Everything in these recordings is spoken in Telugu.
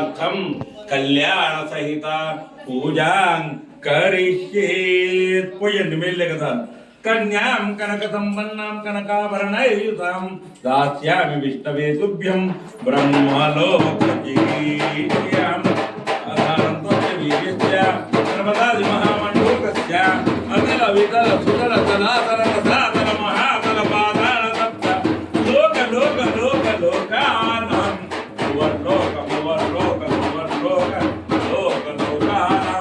सर्वार्थं कल्याण सहित पूजां करिष्ये पोयंడి मेल्ले కదా कन्यां कनक संपन्नां कनकाभरणयुतां दास्यामि विष्णवे तुभ्यं ब्रह्मलोकजीयाम् आधारन्तस्य वीर्यस्य सर्वदादि महामण्डूकस्य अतल वितल सुतल तलातल तथातल महातल पाताल सप्त लोक लोक लोक लोकानां भुवर्लोक भुवर्लोक भुवर्लोक लोक लोकानां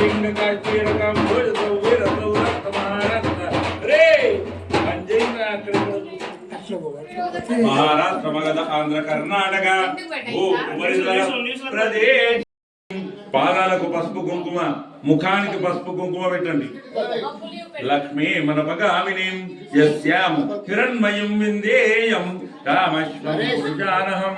लिंग का चीरकम भुजतो वीरतो रत्नमारत्न रे महाराष्ट्र मगध आंध्र कर्नाटक प्रदेश పాదాలకు పసుపు కుంకుమ ముఖానికి పసుపు కుంకుమ పెట్టండి లక్ష్మీ మనపగామినీం యస్యాం హిరణ్మయం విందేయం కామశ్వరూజానహం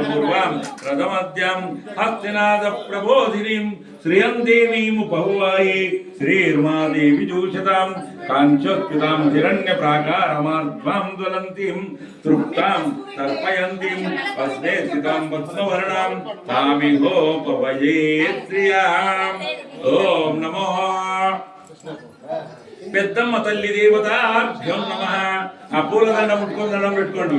పూర్వాం ప్రథమద్యం హస్తినాద ప్రబోధినీం శ్రియం దేవీం ఉపహువాయి శ్రీర్మాదేవి జూషతాం కాంచోత్పితాం హిరణ్య ప్రాకారమార్ధ్వాం జ్వలంతీం తృప్తాం తర్పయంతీం పస్నే స్థితాం పద్మవర్ణాం తామిహోపవయే శ్రియాం ఓం నమో పెద్దమ్మ తల్లి దేవతాభ్యం నమః ఆ పూలదండ ముట్టుకొని దండం పెట్టుకోండి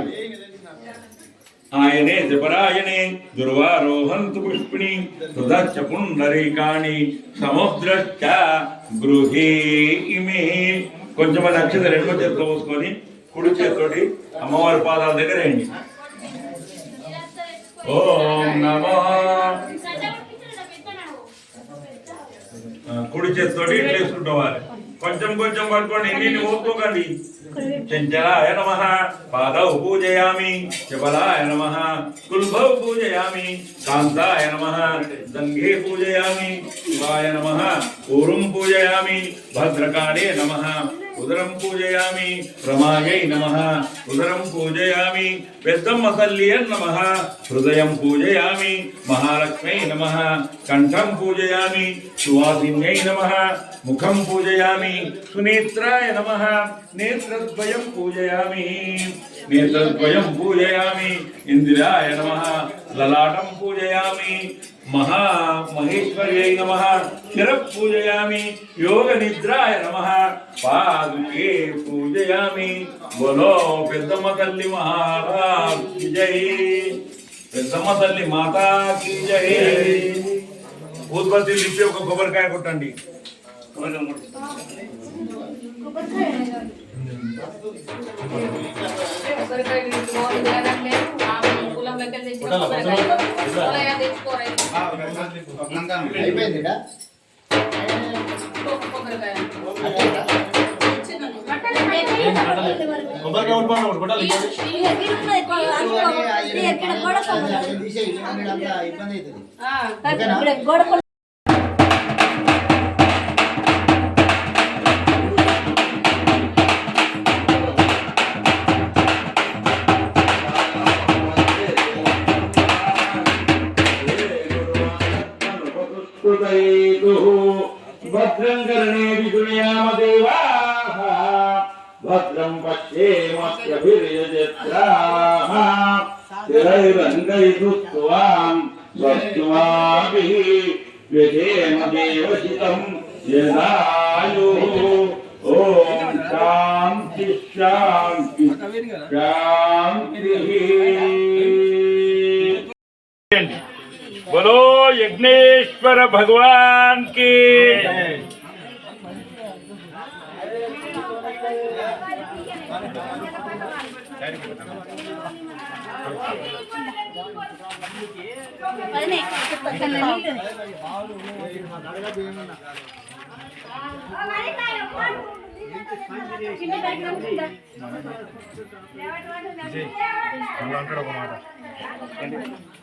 ఆయనే జపరాయనే దుర్వారోహంతు పుష్పిణి హృదచ్చ పుండరీకాణి సముద్రశ్చ గృహే ఇమే కొంచెం అక్షత రెండో చేతితో పోసుకొని కుడి చేతితోటి అమ్మవారి పాదాల దగ్గర వేయండి ఓం నమో కుడి చేతితోటి ఇట్లా వేసుకుంటావాలి కొంచెం కొంచెం పట్టుకోండి ఎన్ని ఓపుకోకండి చంచలాయ నమః పాదౌ పూజయామి చబలాయ నమః కుల్భౌ పూజయామి కాంతాయ నమః దంగే పూజయామి శివాయ నమః ఊరుం పూజయామి భద్రకాళే నమః ఉదరం పూజయామి రమాయై నమః ఉదరం పూజయామి పెద్దమ్మ తల్లి నమః హృదయం పూజయామి మహాలక్ష్మై నమః కంఠం పూజయామి సువాసిన్యై నమః ముఖం పూజయామి సునేత్రాయ నమః నేత్రద్వయం పూజయామి నేత్రద్వయం పూజయామి ఇందిరాయ నమః లలాటం పూజయామి మహేశ్వర్యై నమః శిరం పూజయామి యోగ నిద్రాయ నమః పాదుకే పూజయామి బోలో పెద్దమ్మ తల్లి మహారాజ్ కి జై పెద్దమ్మ తల్లి మాతా కి జై ఊద్బత్తి లిప్పి ఒక కొబ్బరికాయ కొట్టండి भद्रं कर्णे विगुणयाम देवाः भद्रं पश्येमस्यभिर्यजत्राः स्थिरैरङ्गैस्तुत्वां स्वस्त्वाभिः व्यजेम देवशितं यदायुः ॐ शान्ति शान्ति शान्तिः बोलो यज्ञेश्वर भगवान की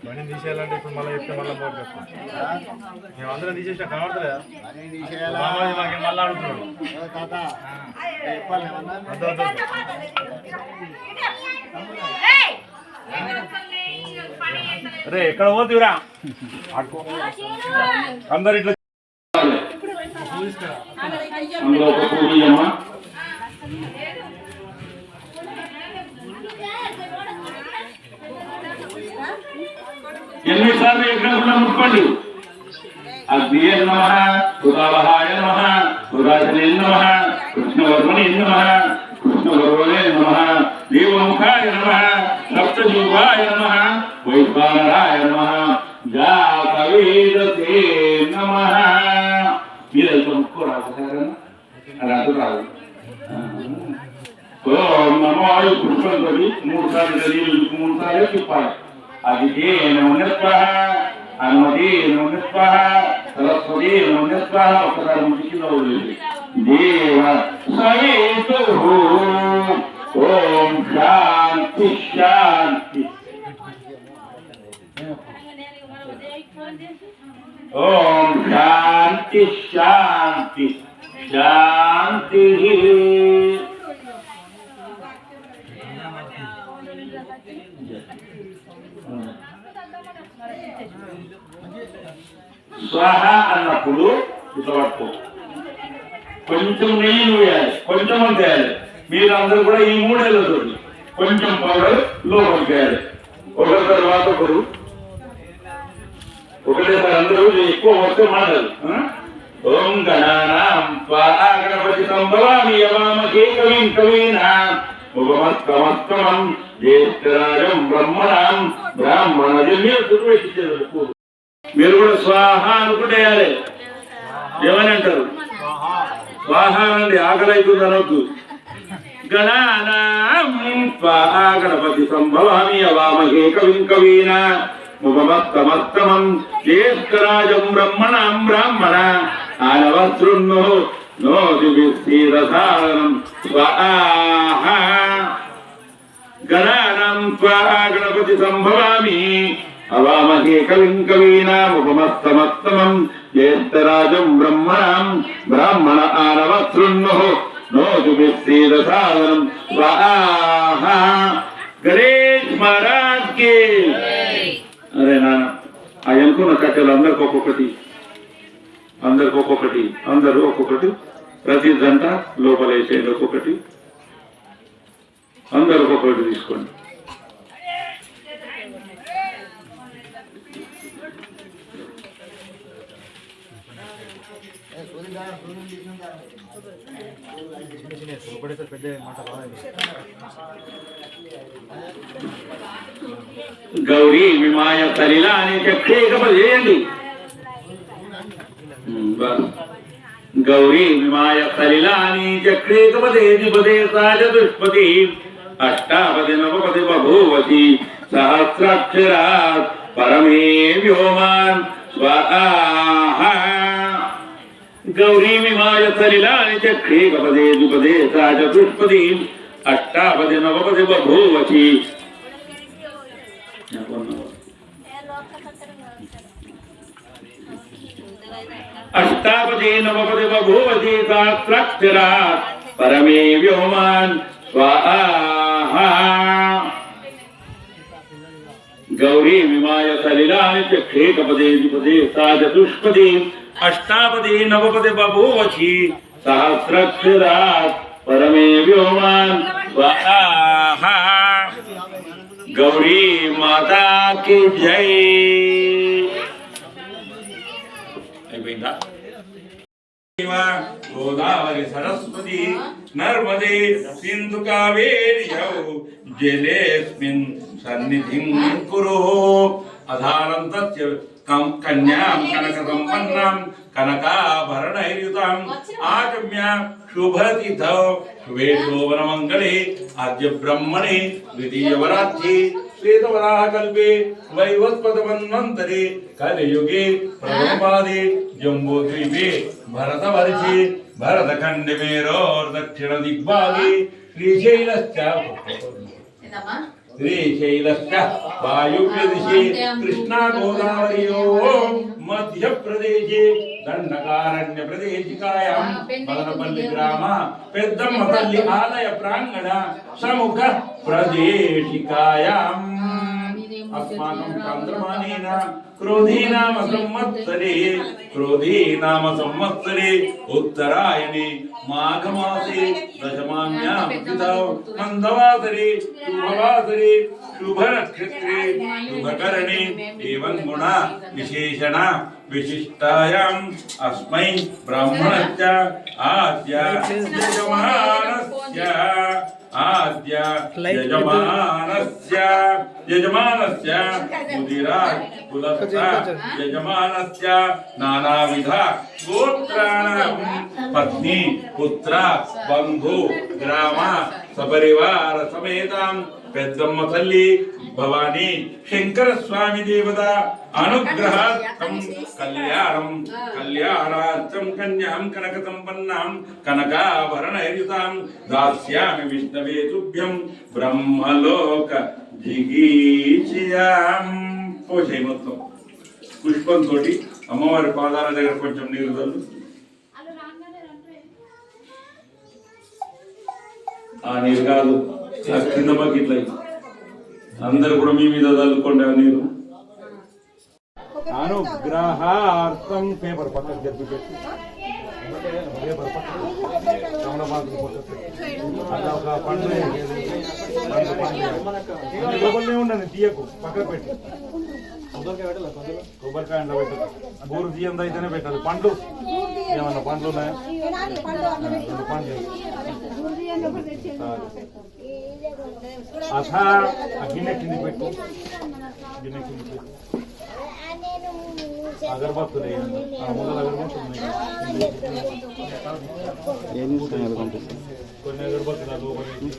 బండి తీసేయాలంటే ఇప్పుడు మళ్ళీ చెప్తే మళ్ళీ పోటీ వస్తాం మేము అందరం తీసేసినా కనబడతలేదా మాకు మళ్ళీ అడుగుతున్నాడు అరే ఎక్కడ పోతురా ఆడుకో అందరు ఇట్లా ఎన్నిసార్లు యజ్ఞకుండా ముట్టుకోండి. అగ్నియ నమః, సుధావహాయ నమః, సుధాజనే నమః, కృష్ణవర్మణే నమః, కృష్ణవర్మణే నమః, దేవముఖాయ నమః, సప్తజూగాయ నమః, వైశ్వానరాయ నమః, జాతవేదతే నమః. మీరైతే ముట్టుకోరాదు రాదు రాదు. ఓం నమో పుష్పంతో 3 సార్లు నీళ్ళు 3 సార్లు తిప్పాలి. అది స్వాహ, హనుమతి స్వాహ, సరస్వతి స్వాహ. ఒకసారి ముందుకింద దేవ సవేతో. ఓం శాంతి శాంతి. ఓం శాంతి శాంతి శాంతి. స్వాహ అన్నప్పుడు ఇట్లా పట్టుకో, కొంచెం నెయ్యి వేయాలి, కొంచెం వేయాలి. మీరందరూ కూడా ఈ 3 ఏళ్ళతో కొంచెం పౌడర్ లోపలికి వేయాలి. ఒకరి తర్వాత ఒకరు ఒకటేసారి అందరూ ఎక్కువ వస్తే మాట్లాడు. ఓం గణానాం త్వా గణపతి సంభవామి యవామహే కవిం కవీనాం ఉపమస్తమస్తమం జ్యేష్ఠరాజం బ్రహ్మణాం బ్రాహ్మణజన్యం. మీరు కూడా స్వాహ అనుకుంటేయాలి. ఏమని అంటారు? స్వాహ అండి, ఆకలి అవుతుంది అనొద్దు. గణానాం త్వా గణపతి సంభవామి యవామహే కవిం కవీనాం ఉపమస్తమస్తమం జ్యేష్ఠరాజం బ్రహ్మణాం బ్రాహ్మణ ఆనవశృణ్ణు నోదిభిస్సీదసాదనం. స్వాహ. గణానాం త్వా గణపతి సంభవామి అవామహే కవిం కవీనాం ఉపమస్తమస్తమం జ్యేష్ఠరాజం బ్రహ్మణాం బ్రాహ్మణ ఆనవశృణ్ణు నోదిభిస్సీదసాదనం. స్వాహ. గణేష్ మహారాజ్ కి. అరే నాన్న, ఆ అనుకున్న కట్టెలు అందరికి ఒక్కొక్కటి, అందరూ ఒక్కొక్కటి, ప్రతి జంట లోపల వేసేయండి. ఒక్కొక్కటి, అందరూ ఒక్కొక్కటి తీసుకోండి. గౌరీ విమాయ సలిల అనే చేయండి. గౌరీ విమాయ సలిలాని చక్రేకపదే ద్విపదే సాచతుష్పది అష్టాపది నవపది బభూవతి సహస్రాక్షరాత్ పరమే వ్యోమాన్. స్వాహ. గౌరీ విమాయ సలిలాని చక్రేకపదే ద్విపదే సాచతుష్పది అష్టాపది నవపది బభూవతి. అష్టాపదే నవపదే బభూవతి సహస్రాక్షరాత్ పరమే వ్యోమాన్. స్వాహ. గౌరీ విమాయ సలిలాని చక్రేకపదే ద్విపదే సాచతుష్పది అష్టాపదే నవపదే బభూవతి సహస్రాక్షరాత్ పరమే వ్యోమాన్. స్వాహ. గౌరీ మాతా కి జై. అయిపోయిందా? గోదావరి సరస్వతి నర్మదే సింధు కావేరి జలేస్మిన్ సన్నిధిం కురు. అధారం తస్య కన్యాం కనక సంపన్నాం కనకాభరణైర్యుతాం ఆగమ్య శుభతిథౌ శుభే శోభనమంగళే అద్య బ్రహ్మణే ద్వితీయవరాధ్యే శ్వేతవరాహకల్పే వైవస్పతమన్వంతరే కలియుగే ప్రథమపాదే జంబూద్వీపే భరతవర్షే భరతఖండే మేరోర్దక్షిణ దిగ్భాగే శ్రీశైలశ్చ వాయువ్యదిశే కృష్ణా గోదావరియోః మధ్యప్రదేశే దండకారణ్య ప్రదేశికాయాం మదనపల్లి గ్రామ పెద్దమ్మ తల్లి ఆలయ ప్రాంగణ సముఖ ప్రదేశికాయాం अस्माकं चन्द्रमानेन क्रोधी नाम संवत्सरे उत्तरायणे माघमासे दशमान्यां तिथौ मन्दवासरे शुभवासरे शुभनक्षत्रे शुभकरणे एवं गुणा विशेषण विशिष्टायाम् अस्मै ब्राह्मणस्य आद्य यजमानस्य मुदिराज कुलस्य यजमानस्य नानाविध गोत्राणां पत्नी पुत्र बंधु ग्राम सपरिवार समेतां पेद्दम्म तल्ली भवानी शंकर स्वामी देवता अनुग्रहार्थं कल्याणार्थं कन्यां कनक संपन्नां कनकाभरणयुतां दास्यामि विष्णवे तुभ्यं ब्रह्मलोक జిగీచియాం పోసే మొత్తం పుష్పంతో అమ్మవారి పాదాల దగ్గర కొంచెం నీరు చల్లు. ఆ నీరు కాదు కింద బకెట్ల అందరు కూడా మీ మీద చల్లుకోండి ఆ నీరు. అనుగ్రహార్థం పేపర్ పక్కన జరిపి పెట్టి లోపలనే ఉండండి తీయకు పక్కన పెట్టి కొబ్బరికాయ ఎండ పెట్టదు బూరు తీయంది అయితేనే పెట్టదు. పండ్లు ఏమన్నా పండ్లు ఉన్నాయా? పండ్లు అథ గిన్నె కింది పెట్టు గిన్నె కింది పెట్టు అగరబత్తులు ముందర అగరబత్తులు కొన్ని అగరబత్తులు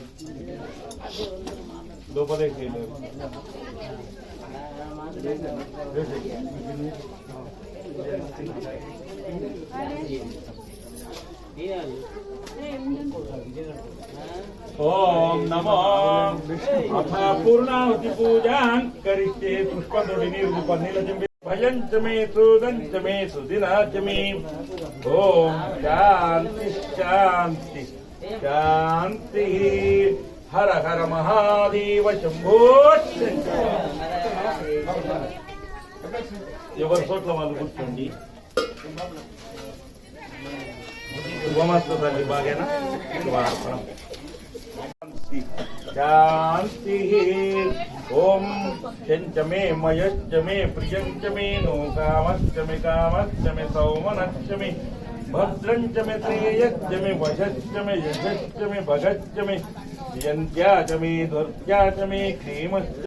లోపలే ఓం నమో అథ పూర్ణాహుతి పూజాం కరిష్యే పుష్పతోటి నీరు పన్నీల చెంపి భజంచ మే సూదంచ మే సుదినాచ మే. ఓం శాంతి శాంతి శాంతి. హర హర మహాదేవ శంభో శంకర. ఎవరి చోట్ల వాళ్ళు కూర్చోండి. శుభమస్తు తల్లి బాగేనా? శుభార్పణం. శాంతి. ఓం శంచ మే మయశ్చ మే ప్రియంచ మే నో కామశ్చ మే సౌమనశ్చ మే భద్రంచ మే శ్రేయశ్చ మే వశశ్చ మే యశశ్చ మే భగశ్చ మే జయంత్యా చ మే దుర్గ్యా చ మే క్షేమశ్చ